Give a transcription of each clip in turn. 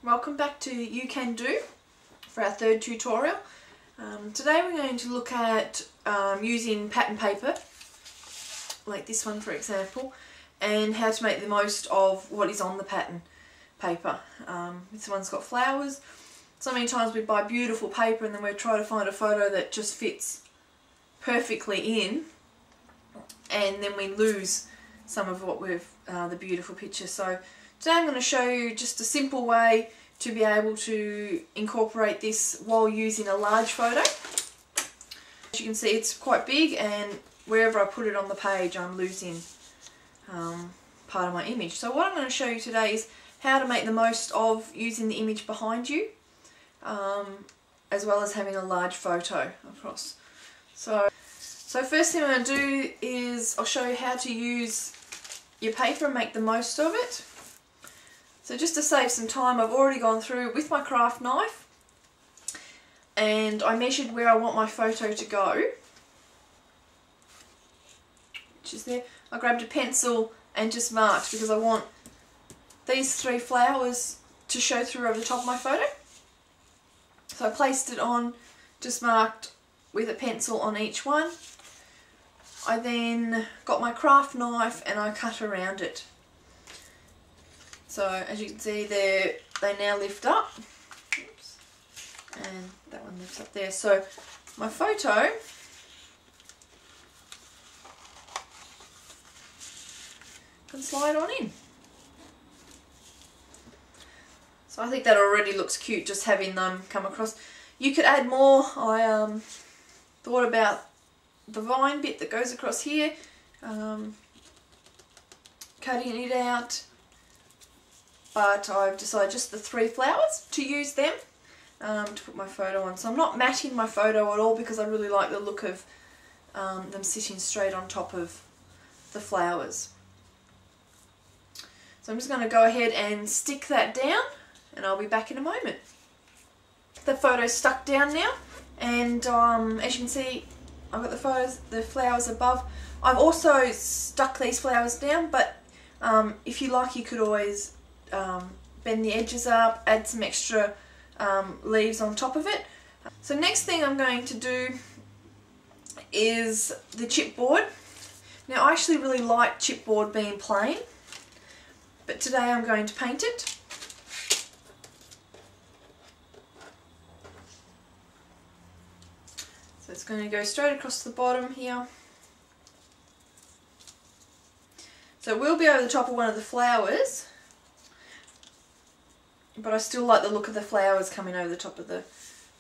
Welcome back to Ukando for our third tutorial. Today we're going to look at using pattern paper, like this one for example, and how to make the most of what is on the pattern paper. This one's got flowers. So many times we buy beautiful paper and then we try to find a photo that just fits perfectly in, and then we lose some of what we've, the beautiful picture. So today I'm going to show you just a simple way to be able to incorporate this while using a large photo. As you can see, it's quite big, and wherever I put it on the page I'm losing part of my image. So what I'm going to show you today is how to make the most of using the image behind you, as well as having a large photo across. So first thing I'm going to do is I'll show you how to use your paper and make the most of it. So just to save some time, I've already gone through with my craft knife and I measured where I want my photo to go, which is there. I grabbed a pencil and just marked because I want these three flowers to show through over the top of my photo. So I placed it on, just marked with a pencil on each one. I then got my craft knife and I cut around it. So as you can see, they now lift up. Oops. And that one lifts up there. So my photo can slide on in. So I think that already looks cute, just having them come across. You could add more. I thought about the vine bit that goes across here, cutting it out, but I've decided just the three flowers to use them to put my photo on. So I'm not matting my photo at all because I really like the look of them sitting straight on top of the flowers. So I'm just going to go ahead and stick that down and I'll be back in a moment. The photo's stuck down now, and as you can see, I've got the flowers above. I've also stuck these flowers down, but if you like, you could always bend the edges up, add some extra leaves on top of it. So next thing I'm going to do is the chipboard. Now I actually really like chipboard being plain, but today I'm going to paint it. So it's going to go straight across the bottom here. So it will be over the top of one of the flowers, but I still like the look of the flowers coming over the top of the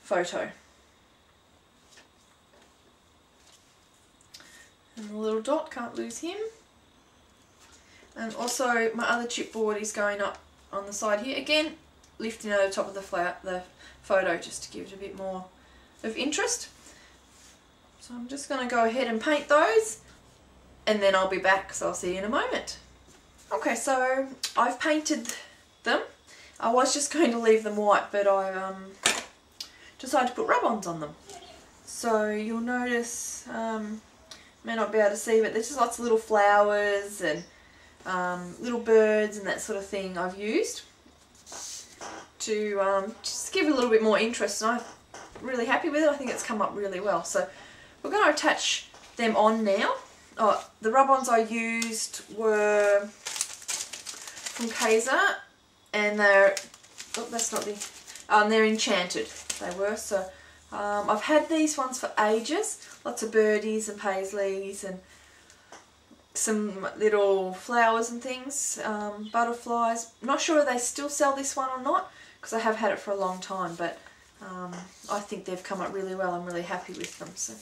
photo. And the little dot, can't lose him. And also my other chipboard is going up on the side here, again lifting over the top of the photo just to give it a bit more of interest. So I'm just going to go ahead and paint those, and then I'll be back, so I'll see you in a moment. Okay, so I've painted them. I was just going to leave them white, but I decided to put rub-ons on them. So you'll notice, may not be able to see, but there's just lots of little flowers and little birds and that sort of thing I've used to just give it a little bit more interest, and I'm really happy with it. I think it's come up really well. So we're going to attach them on now. Oh, the rub-ons I used were from Kaiser, and they're, oh, that's not the, they're enchanted, they were. So I've had these ones for ages, lots of birdies and paisleys and some little flowers and things, butterflies. I'm not sure if they still sell this one or not, because I have had it for a long time, but I think they've come up really well. I'm really happy with them. So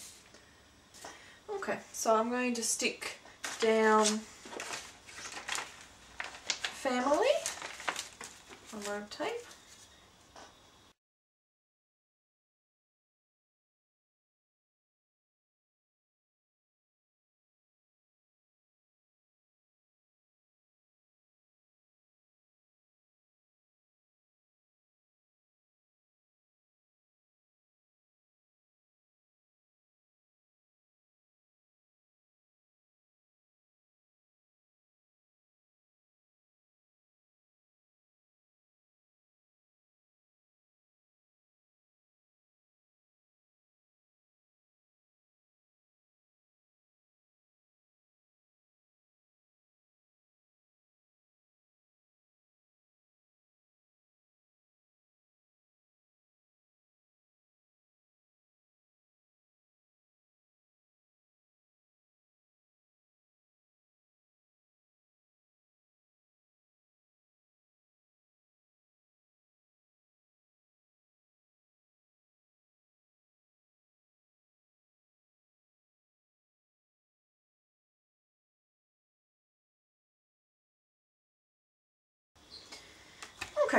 okay, so I'm going to stick down family on my tape.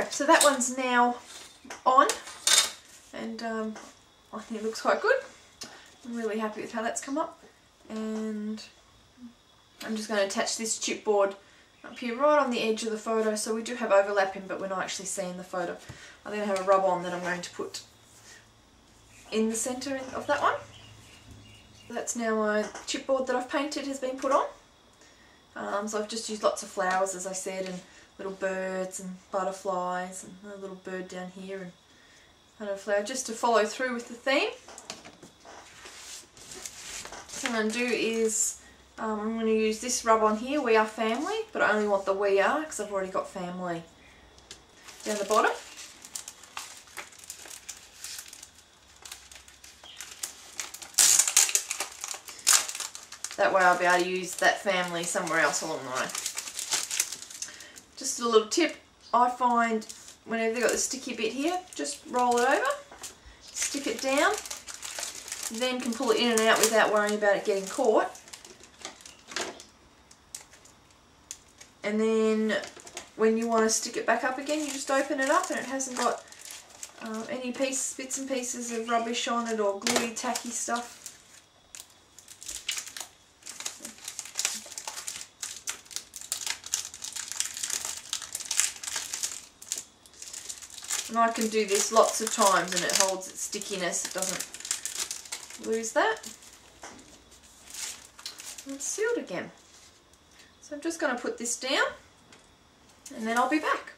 Okay, so that one's now on, and I think it looks quite good. I'm really happy with how that's come up, and I'm just going to attach this chipboard up here right on the edge of the photo, so we do have overlapping but we're not actually seeing the photo. I then have a rub on that I'm going to put in the centre of that one. So that's now my chipboard that I've painted has been put on. So I've just used lots of flowers, as I said, and little birds and butterflies and a little bird down here and another flower, just to follow through with the theme. What I'm going to do is I'm going to use this rub on here, We Are Family, but I only want the We Are because I've already got family down the bottom. That way I'll be able to use that family somewhere else along the way. Just a little tip, I find whenever they've got the sticky bit here, just roll it over, stick it down, then can pull it in and out without worrying about it getting caught. And then when you want to stick it back up again, you just open it up and it hasn't got any bits and pieces of rubbish on it or gluey, tacky stuff. And I can do this lots of times and it holds its stickiness, it doesn't lose that. And it's sealed again. So I'm just going to put this down and then I'll be back.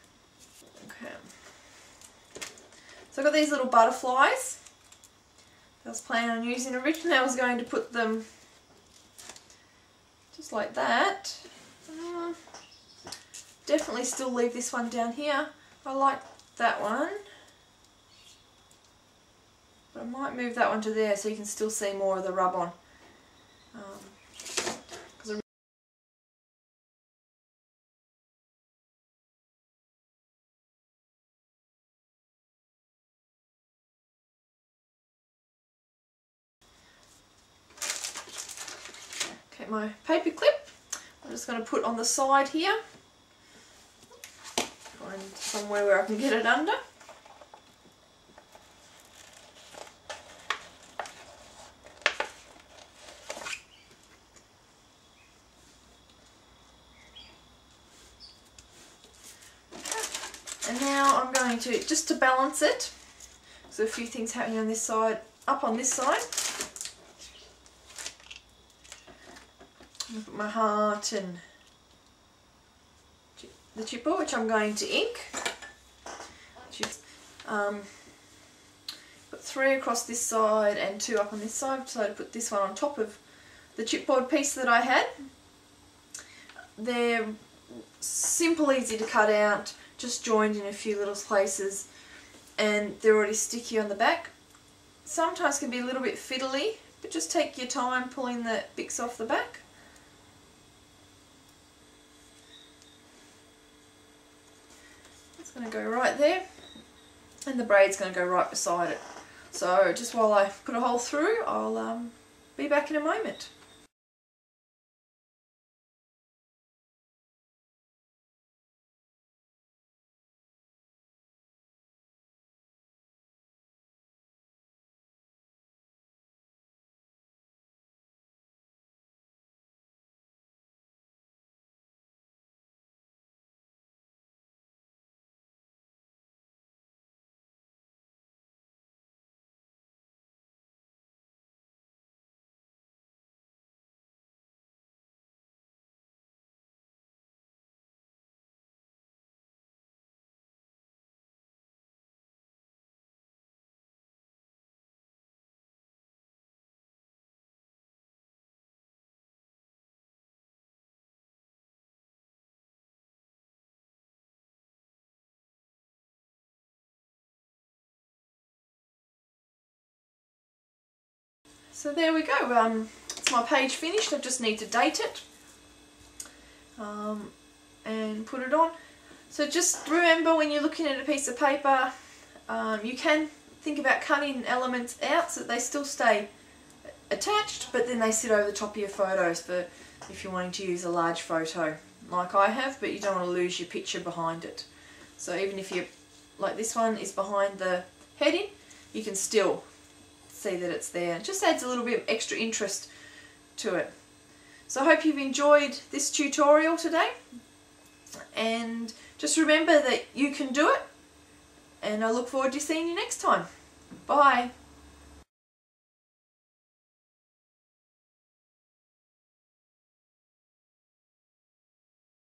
Okay. So I've got these little butterflies I was planning on using. Originally I was going to put them just like that. Definitely still leave this one down here. I like that one. But I might move that one to there so you can still see more of the rub on. Okay, my paper clip, I'm just going to put on the side here. Find somewhere where I can get it under. And now I'm going to, just to balance it, so a few things happening on this side, up on this side. I'm going to put my heart and the chipboard, which I'm going to ink. Put 3 across this side and 2 up on this side, so I put this one on top of the chipboard piece that I had. They're simple, easy to cut out, just joined in a few little places, and they're already sticky on the back. Sometimes can be a little bit fiddly, but just take your time pulling the bits off the back. It's going to go right there, and the braid's going to go right beside it. So just while I put a hole through, I'll be back in a moment. So there we go, it's my page finished. I just need to date it and put it on. So just remember, when you're looking at a piece of paper, you can think about cutting elements out so that they still stay attached, but then they sit over the top of your photos for if you're wanting to use a large photo like I have, but you don't want to lose your picture behind it. So even if you, like this one is behind the heading, you can still see that it's there. It just adds a little bit of extra interest to it. So I hope you've enjoyed this tutorial today, and just remember that you can do it, and I look forward to seeing you next time. Bye.